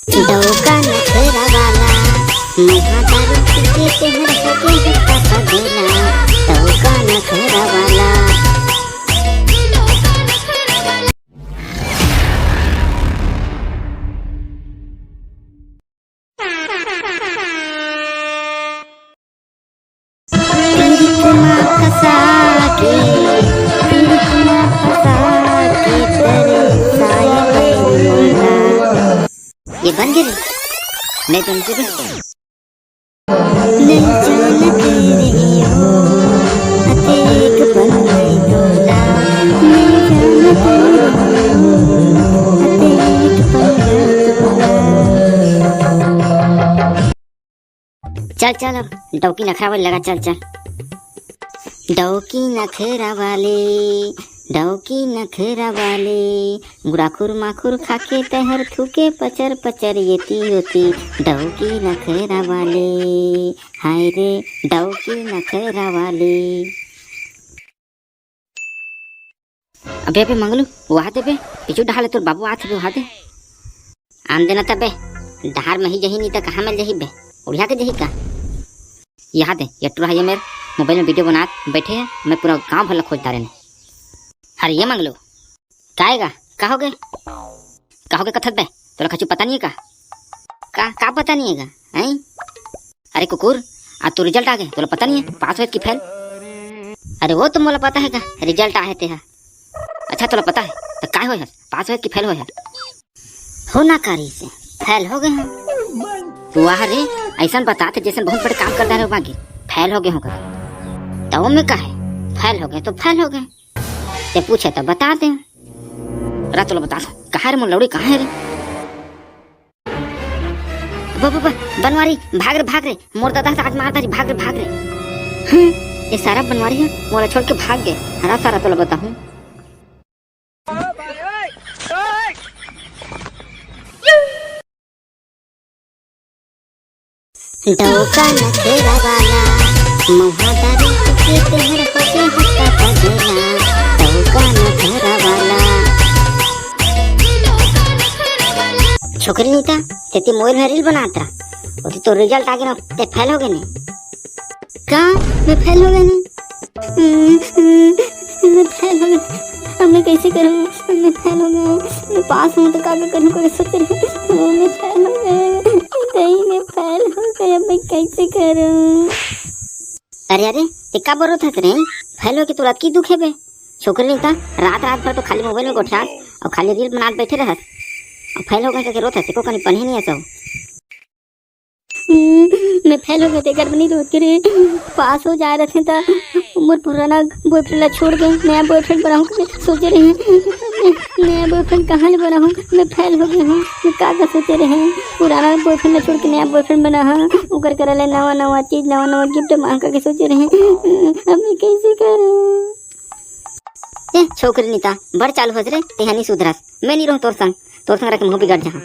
डौका नखरा वाला महादारू पीके तेहर होके हत्ता पगला। डौका नखरा वाला तिरकुमा फंसा के तेरे साए पे मारा। ये बन गए नहीं तो उनसे भी नहीं जान तेरे हो अतेक बन गई तोला। नहीं जान तेरे हो अतेक बन गई तोला। चल चल अब डौकी नखरा वाले लगा। चल चल डौकी नखरा वाले डौकी नखरा वाले गुड़ाखुर माखुर खाके तहर थूके पचर पचर येती होती। डौकी नखरा वाले हाय रे डौकी नखरा वाले। अबे अबे मंगलू वहाँ दे बे पिछू डहाले तोर बाबू आते बे वहाँ दे आन देना तबे डहार में ही जही नहीं तो कहाँ मिल जही बे उड़िया के जही का। यहाँ दे ये टूरा ये मेरे मोबाइल में वीडियो बना बैठे हैं। मैं पूरा गांव भर खोजता रहने। अरे ये मंगलो काएगा कहोगे कथक बे तोला कछु पता नहीं है का पता नहीं है हैं। अरे कुकुर आज तो रिजल्ट आ गए तोला पता नहीं है पास हुए कि फेल। अरे वो तो मोला पता है का रिजल्ट आए थे। अच्छा तोला पता है तो काय हो पास हुए कि फेल हो होना कारी से फेल हो गए हैं। वाह रे ऐसा बताते जैसे बहुत बड़े काम करता रहे बाकी फेल हो गए होगा तो में का है फेल हो गए तो फेल हो गए। ते पूछे तो बता दे रा चलो बता कहाँ रे मोर लौड़ी कहाँ है रे। बनवारी भाग रे मोर दादा से आज मारता रही भाग रे। ये सारा बनवारी है मोला छोड़ के भाग गए। हरा सारा तो बताऊं डौका नखरा वाला महादारू पीके तेहर होके हत्ता पगला। डौका नखरा वाला छोकरी नहीं था तेती मोबाइल में रील बनाता और तो रिजल्ट आ गया ते फेल हो गए नहीं का। मैं फेल हो गए नहीं मैं फेल हो गए अब मैं कैसे करूँ। मैं फेल हो गया मैं पास हूँ तो का करूँ कोई सोच रही मैं फेल हो गए कहीं मैं फेल हो गया मैं कैसे करूँ। अरे ये का बोलो था रे फेल हो के तुरंत की दुख है बे। छोकरी नहीं था रात भर तो खाली मोबाइल में गोठा और खाली रील बना बैठे रह और फेल हो गए तो रोता को कहीं पढ़े नहीं ऐसा। मैं फेल हो गए थे नहीं रोती रे पास हो जा रहे थे तो मोर पुराना बॉयफ्रेंड छोड़ के नया बॉयफ्रेंड बनाऊँ सोचे रहे हैं। नया बॉयफ्रेंड कहाँ ले बनाऊँ मैं फेल हो गया हूँ। मैं का सोचे रहे हैं पुराना बॉयफ्रेंड छोड़ के नया बॉयफ्रेंड बना है उकर कर नवा चीज नवा गिफ्ट मांग करके सोचे रहे अब मैं कैसे करूँ। छोकरी नीता बड़ चालू हो रे तेहानी सुधरस मैं नहीं रहूँ तोर संग रख मुँह बिगड़ जहाँ।